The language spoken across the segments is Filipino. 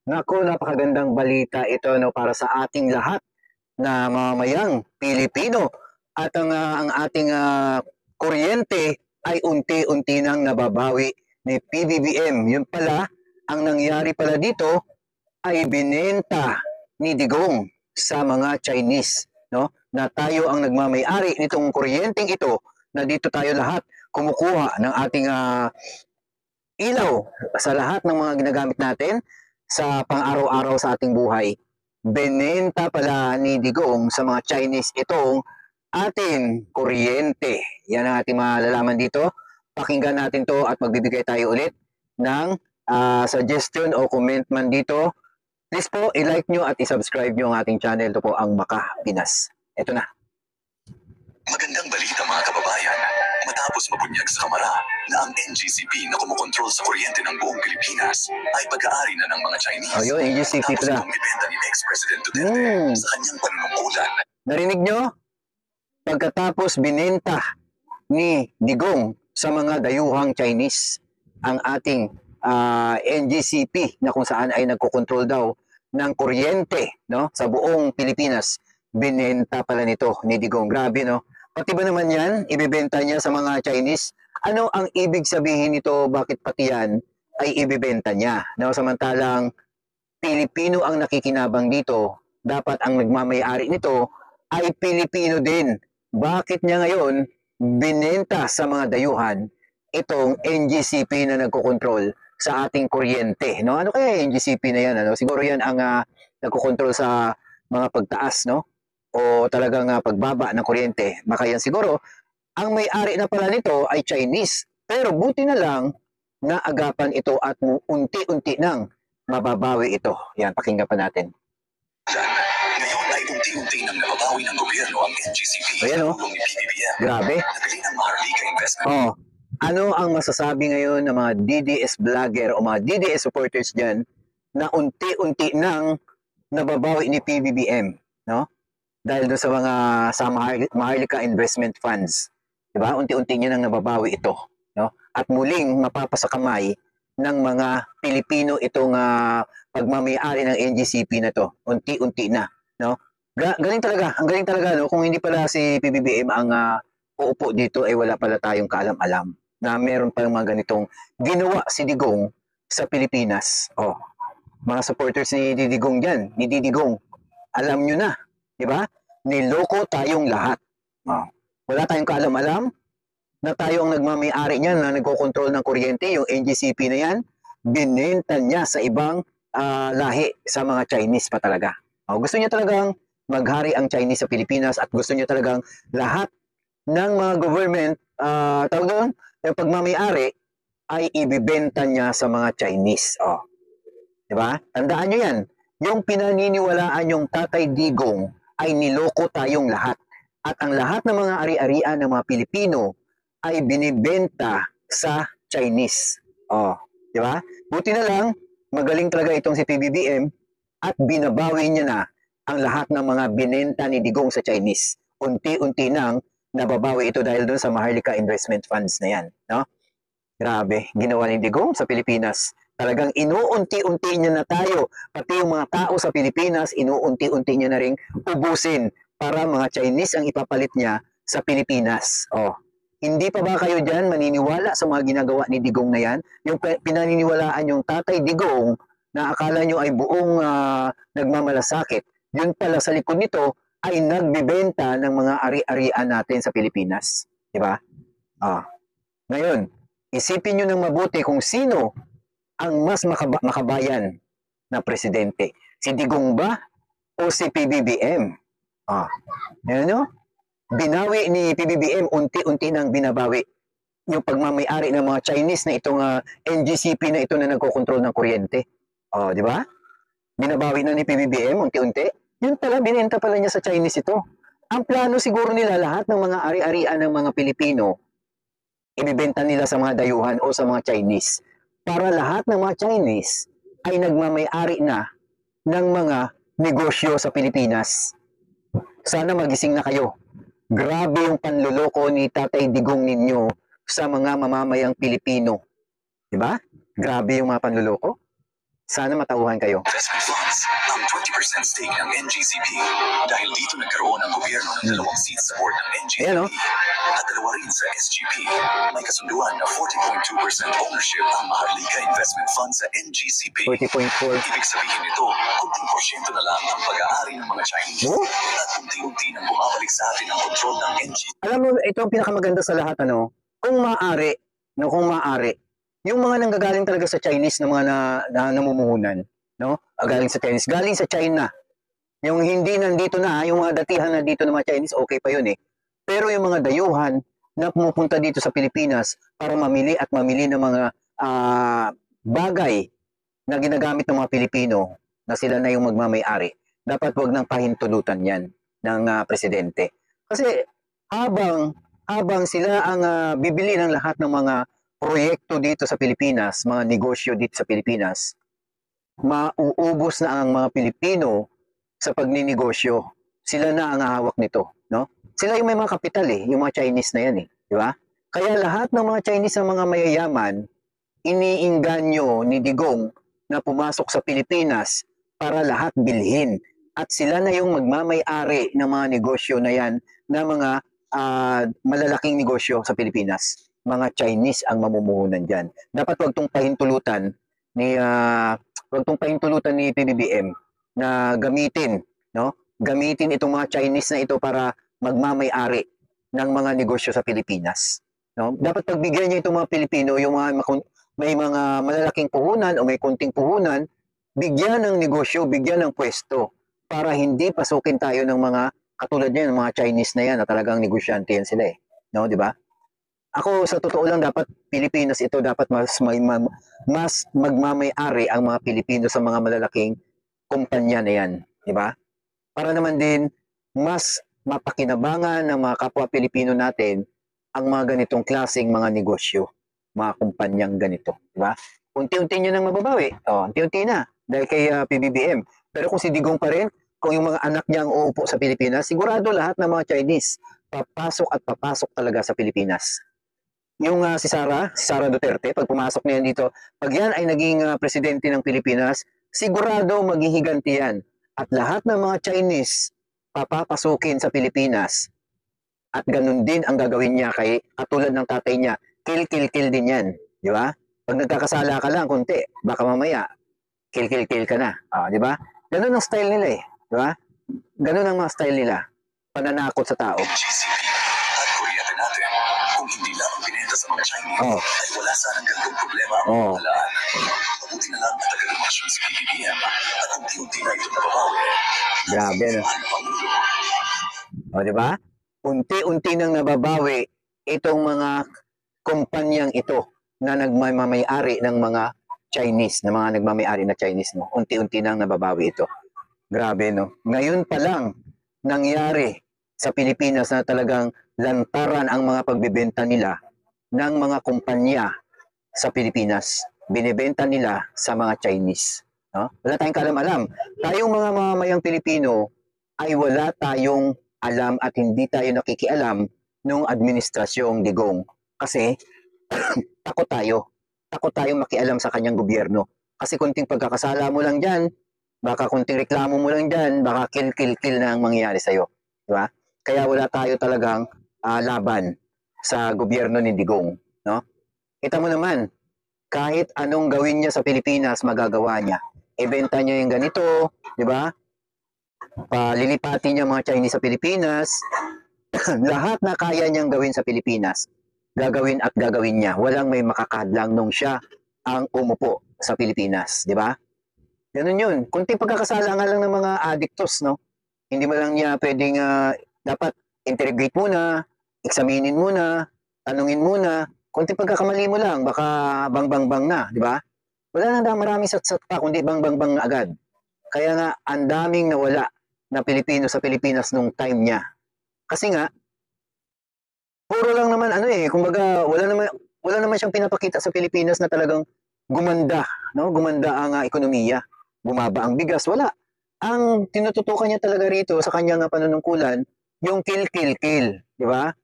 Naku, napakagandang balita ito no para sa ating lahat na mamamayang Pilipino at ang ating kuryente ay unti-unti nang nababawi ni PBBM. Yun pala, ang nangyari pala dito ay binenta ni Digong sa mga Chinese, no? Na tayo ang nagmamay-ari nitong kuryenteng ito na dito tayo lahat kumukuha ng ating ilaw sa lahat ng mga ginagamit natin sa pang-araw-araw sa ating buhay. Benenta pala ni Digong sa mga Chinese itong ating kuryente. Yan ang ating malalaman dito. Pakinggan natin to at magbibigay tayo ulit ng suggestion o comment man dito. Please po, i-like nyo at i-subscribe nyo ang ating channel. Ito po ang Maka Pinas. Ito na. Magandang balita mga kababayan. Matapos mabunyag sa Kamara na ang NGCP na kumukontrol sa kuryente ng buong Pilipinas ay pag-aari na ng mga Chinese. O yun, NGCP Matapos pala. itong ibenta ni ex-President Duterte sa kanyang panunungkulan. Narinig nyo? Pagkatapos binenta ni Digong sa mga dayuhang Chinese ang ating NGCP na kung saan ay nagkokontrol daw ng kuryente, no, sa buong Pilipinas. Binenta pala nito ni Digong. Grabe, no? Pati ba naman yan, ibibenta niya sa mga Chinese? Ano ang ibig sabihin nito? Bakit pati yan ay ibibenta niya? No? Samantalang Pilipino ang nakikinabang dito, dapat ang nagmamay-ari nito ay Pilipino din. Bakit niya ngayon binenta sa mga dayuhan itong NGCP na nagkokontrol sa ating kuryente? No? Ano kaya yung NGCP na yan? Ano? Siguro yan ang nagkokontrol sa mga pagtaas, no? O talagang pagbaba ng kuryente. Baka yan siguro. Ang may-ari na pala nito ay Chinese. Pero buti na lang na agapan ito at unti-unti nang mababawi ito. Yan, pakinggan pa natin. Ngayon ay unti-unti nang nababawi ng gobyerno ang NGCP Ayan, sa oh. tulong ni PBBM. Grabe. Nabili ng Maharlika Investment. Oh, ano ang masasabi ngayon ng mga DDS vlogger o mga DDS supporters dyan na unti-unti nang nababawi ni PBBM, no? Dahil doon sa mga Maharlika Investment Funds. Diba? Unti-unti niya nang nababawi ito. No? At muling mapapasakamay ng mga Pilipino itong pagmamayari ng NGCP na to. Unti-unti na. No? Galing talaga. Ang galing talaga. No? Kung hindi pala si PBBM ang uupo dito, ay wala pala tayong kaalam-alam na meron palang mga ganitong ginawa si Digong sa Pilipinas. Oh, mga supporters ni Digong dyan, ni Digong, alam nyo na. Diba? Niloko tayong lahat. Oh. Wala tayong kaalam-alam na tayo ang nagmamay-ari niyan na nagkokontrol ng kuryente, yung NGCP na yan, binenta niya sa ibang lahi, sa mga Chinese pa talaga. Oh, gusto niya talagang maghari ang Chinese sa Pilipinas at gusto niya talagang lahat ng mga government, tawag doon, yung pagmamay-ari, ay ibibenta niya sa mga Chinese. Oh. Diba? Tandaan nyo yan. Yung pinaniniwalaan yung Tatay Digong ay niloko tayong lahat. At ang lahat ng mga ari-arian ng mga Pilipino ay binibenta sa Chinese. Oh, di ba? Buti na lang, magaling talaga itong si PBBM at binabawi niya na ang lahat ng mga binenta ni Digong sa Chinese. Unti-unti nang nababawi ito dahil doon sa Maharlika Investment Funds na yan. No? Grabe, ginawa ni Digong sa Pilipinas. Talagang inuunti-unti niya na tayo. Pati yung mga tao sa Pilipinas, inuunti-unti niya na ring ubusin para mga Chinese ang ipapalit niya sa Pilipinas. Oh, hindi pa ba kayo dyan maniniwala sa mga ginagawa ni Digong na yan? Yung pinaniniwalaan yung Tatay Digong na akala nyo ay buong nagmamalasakit. Yun pala sa likod nito ay nagbibenta ng mga ari-arian natin sa Pilipinas. Diba? Ngayon, isipin nyo ng mabuti kung sino ang mas makabayan na presidente. Si Digong ba o si PBBM? Yan no? Binawi ni PBBM, unti-unti nang binabawi yung pagmamayari ng mga Chinese na itong NGCP na ito na nagkokontrol ng kuryente. Di ba? Binabawi na ni PBBM unti-unti. Yun pala, binenta pala niya sa Chinese ito. Ang plano siguro nila lahat ng mga ari-arian ng mga Pilipino, ibibenta nila sa mga dayuhan o sa mga Chinese. Para lahat ng mga Chinese ay nagmamay-ari na ng mga negosyo sa Pilipinas. Sana magising na kayo. Grabe yung panluloko ni Tatay Digong ninyo sa mga mamamayang Pilipino. Diba? Grabe yung mga panluloko. Sana matauhan kayo. investment funds ang 20% stake ng NGCP. Dahil dito nagkaroon ang gobyerno ng 2 seats sa board ng NGCP Ayan, oh. at 2 rin sa SGP. May kasunduan na 40.2% ownership ang Maharlika Investment Fund sa NGCP. 40.4. Ibig sabihin nito, kunting porsyento na lang ang pag-aari ng mga Chinese Oh? at unti-unti nang bumabalik sa atin ang kontrol ng NGCP. Alam mo, ito ang pinakamaganda sa lahat, ano? Kung maaari, no, kung maaari, yung mga nanggagaling talaga sa Chinese na mga namumuhunan, no? Galing sa Chinese, galing sa China. Yung hindi nandito na, yung mga datihan na dito ng mga Chinese, okay pa yun eh. Pero yung mga dayuhan na pumupunta dito sa Pilipinas para mamili at mamili ng mga bagay na ginagamit ng mga Pilipino na sila na yung magmamay-ari, dapat wag nang pahintulutan yan ng presidente. Kasi habang sila ang bibili ng lahat ng mga proyekto dito sa Pilipinas, mga negosyo dito sa Pilipinas, mauubos na ang mga Pilipino sa pagninegosyo. Sila na ang hawak nito, no? Sila yung may mga kapital eh, yung mga Chinese na yan eh, di ba? Kaya lahat ng mga Chinese na mga mayayaman, iniinganyo ni Digong na pumasok sa Pilipinas para lahat bilhin. At sila na yung magmamay-ari ng mga negosyo na yan, na mga malalaking negosyo sa Pilipinas. Mga Chinese ang mamumuhunan dyan. Dapat wag tong pahintulutan ni PBBM na gamitin itong mga Chinese na ito para magmamay-ari ng mga negosyo sa Pilipinas. No? Dapat pagbigyan niya itong mga Pilipino, yung mga may mga malalaking puhunan o may kunting puhunan, bigyan ng negosyo, bigyan ng pwesto para hindi pasukin tayo ng mga katulad niya, ng mga Chinese na yan na talagang negosyante yan sila eh. No, di ba? Ako sa totoo lang, dapat Pilipinas ito, dapat mas magmamay-ari ang mga Pilipino sa mga malalaking kumpanya na yan, di ba? Para naman din mas mapakinabangan ng mga kapwa Pilipino natin ang mga ganitong klaseng mga negosyo, mga kumpanyang ganito, di ba? Unti-unti nyo nang mababawi. Unti-unti na dahil kay PBBM. Pero kung si Digong pa rin, kung yung mga anak niya ang uupo sa Pilipinas, sigurado lahat ng mga Chinese papasok at papasok talaga sa Pilipinas. Yung si Sara Duterte, pag pumasok niya dito, pag yan ay naging presidente ng Pilipinas, sigurado maghihiganti yan. At lahat ng mga Chinese papapasukin sa Pilipinas. At ganun din ang gagawin niya kay katulad ng tatay niya. Kill din yan. Di ba? Pag nagkakasala ka lang konti, baka mamaya, kill ka na. Di ba? Ganun ang style nila eh. Di ba? Ganun ang mga style nila. Pananakot sa tao. NGCP at kuryente natin. Kung hindi lang ang binenta sa mga Chinese, ay wala sanang ganitong problema ang pamahalaan. Mabuti na lang na taga-lumasyon si PBBM at unti-unti na ito nababawi. Grabe, no? Di ba? Unti-unti nang nababawi itong mga kumpanyang ito na nagmamay-ari ng mga Chinese, na mga nagmamay-ari na Chinese, no? Unti-unti nang nababawi ito. Grabe, no? Ngayon pa lang nangyari sa Pilipinas na talagang lantaran ang mga pagbebenta nila ng mga kumpanya sa Pilipinas. Binibenta nila sa mga Chinese. No? Wala tayong kaalam-alam. Tayong mga mamamayang Pilipino ay wala tayong alam at hindi tayo nakikialam nung administrasyong Digong. Kasi takot tayo. Takot tayong makialam sa kanyang gobyerno. Kasi kunting pagkakasala mo lang dyan, baka kunting reklamo mo lang dyan, baka kill na ang mangyayari sa'yo. Diba? Kaya wala tayo talagang laban sa gobyerno ni Digong. No? Kita mo naman, kahit anong gawin niya sa Pilipinas, magagawa niya. Ibenta niya yung ganito, di ba? Palilipatin niya mga Chinese sa Pilipinas. Lahat na kaya niyang gawin sa Pilipinas, gagawin at gagawin niya. Walang may makakadlang nung siya ang umupo sa Pilipinas, di ba? Ganun yun. Kunting pagkakasala nga lang ng mga addictos, no? Hindi mo lang niya pwedeng dapat interrogate muna, examinin muna, tanungin muna. Kunting pagkakamali mo lang, baka bang na, di ba? Wala na maraming satsat pa, kundi bang agad. Kaya nga, ang daming nawala na Pilipino sa Pilipinas nung time niya. Kasi nga, puro lang naman kumbaga, wala naman siyang pinapakita sa Pilipinas na talagang gumanda, no? Gumanda ang ekonomiya. Bumaba ang bigas, wala. Ang tinututukan niya talaga rito sa kanyang panunungkulan, yung kill, di ba?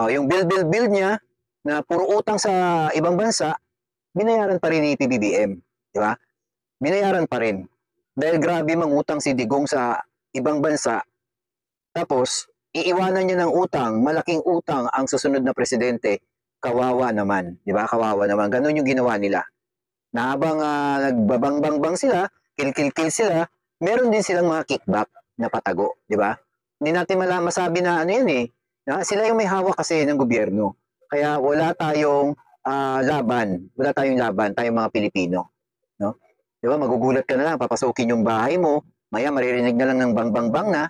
Yung bill niya na puro utang sa ibang bansa, binayaran pa rin ni PBBM, di ba? binayaran pa rin. Dahil grabe mangutang si Digong sa ibang bansa, tapos iiwanan niya ng utang, malaking utang ang susunod na presidente. Kawawa naman, di ba? Kawawa naman. Ganun yung ginawa nila. Na habang nagbabangbang sila, kill sila, meron din silang mga kickback na patago, di ba? Hindi natin masabi na ano yan eh. Na sila yung may hawak kasi ng gobyerno. Kaya wala tayong laban. Wala tayong laban, tayong mga Pilipino. No? Di ba? Magugulat ka na lang, papasukin yung bahay mo, maya maririnig na lang ng bang na,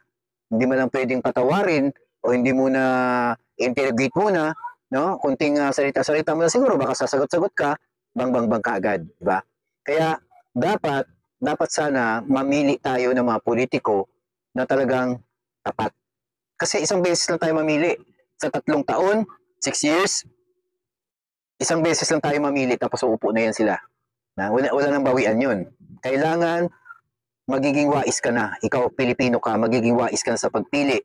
hindi mo lang pwedeng patawarin o hindi mo na interrogate muna, no? Kunting salita-salita mo na siguro, baka sasagot-sagot ka, bang ka agad, di ba? Kaya dapat sana mamili tayo ng mga politiko na talagang tapat. Kasi isang beses lang tayo mamili. Sa 3 taon, 6 years, isang beses lang tayo mamili tapos uupo na yan sila. Wala nang bawian yun. Kailangan magiging wais ka na. Ikaw, Pilipino ka, magiging wais ka na sa pagpili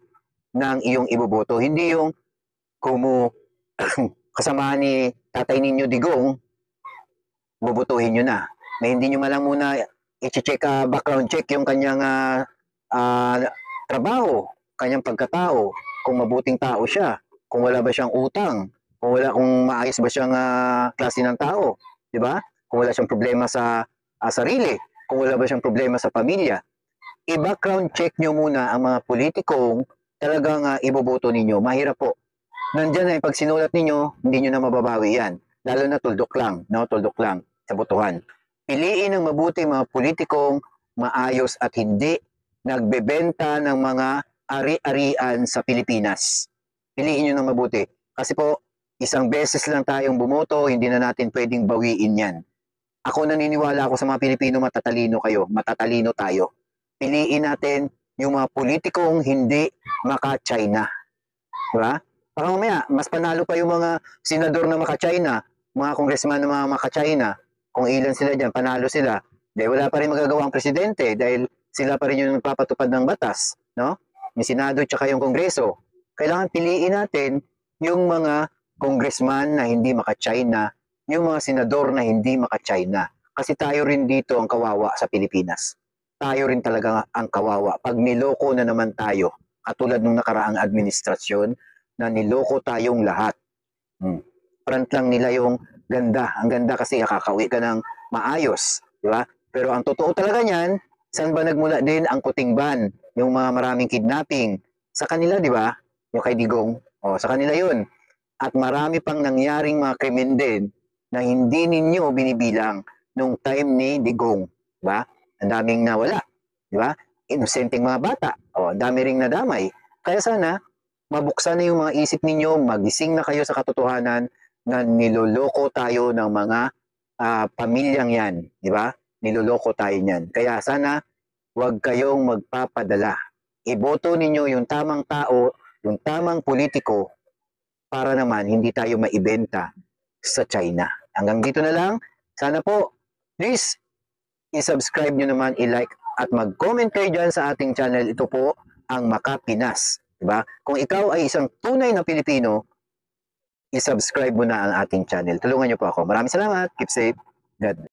ng iyong iboboto. Hindi yung kasamahan ni Tatay Ninyo Digong, bobotohin nyo na. May hindi nyo malang muna i-check, background check yung kanyang trabaho, kanyang pagkatao, kung mabuting tao siya, kung wala ba siyang utang, kung maayos ba siyang klase ng tao, di ba? Kung wala siyang problema sa sarili, kung wala ba siyang problema sa pamilya. I-background check nyo muna ang mga politikong talagang iboboto ninyo. Mahirap po. Nandiyan na pag sinulat ninyo, hindi nyo na mababawi yan. Lalo na tuldok lang, no? Tuldok lang sa botohan. Piliin ng mabuti mga politikong maayos at hindi nagbebenta ng mga ari-arian sa Pilipinas. Piliin nyo ng mabuti. Kasi po, isang beses lang tayong bumoto, hindi na natin pwedeng bawiin yan. Ako naniniwala ako sa mga Pilipino, matatalino kayo, matatalino tayo. Piliin natin yung mga politikong hindi maka-China. Diba? Baka mamaya, mas panalo pa yung mga senador na maka-China, mga congressman na mga maka-China, kung ilan sila dyan, panalo sila. Dahil wala pa rin magagawa ang presidente dahil sila pa rin yung nagpapatupad ng batas, no? Yung Senado at yung Kongreso. Kailangan piliin natin yung mga congressman na hindi maka-China, yung mga senador na hindi maka-China. Kasi tayo rin dito ang kawawa sa Pilipinas. Tayo rin talaga ang kawawa. Pag niloko na naman tayo, katulad ng nakaraang administrasyon, na niloko tayong lahat. Front lang nila yung ganda. Ang ganda kasi kakauwi ka ng maayos. Di ba? Pero ang totoo talaga niyan, saan ba nagmula din ang kutingban? Yung mga maraming kidnapping. Sa kanila, di ba? Yung kay Digong. Sa kanila yun. At marami pang nangyaring mga krimen din na hindi ninyo binibilang nung time ni Digong. Di ba? Ang daming nawala. Di ba? Inosenteng mga bata. Ang dami ring nadamay. Kaya sana, mabuksan na yung mga isip ninyo, magising na kayo sa katotohanan na niloloko tayo ng mga pamilyang yan. Di ba? Niloloko tayo niyan. Kaya sana, huwag kayong magpapadala. Iboto ninyo yung tamang tao, yung tamang politiko, para naman hindi tayo maibenta sa China. Hanggang dito na lang. Sana po, please, i-subscribe nyo naman, i-like, at mag-comment kayo dyan sa ating channel. Ito po ang Makapinas. Diba? Kung ikaw ay isang tunay na Pilipino, i-subscribe mo na ang ating channel. Tulungan nyo po ako. Maraming salamat. Keep safe. God bless.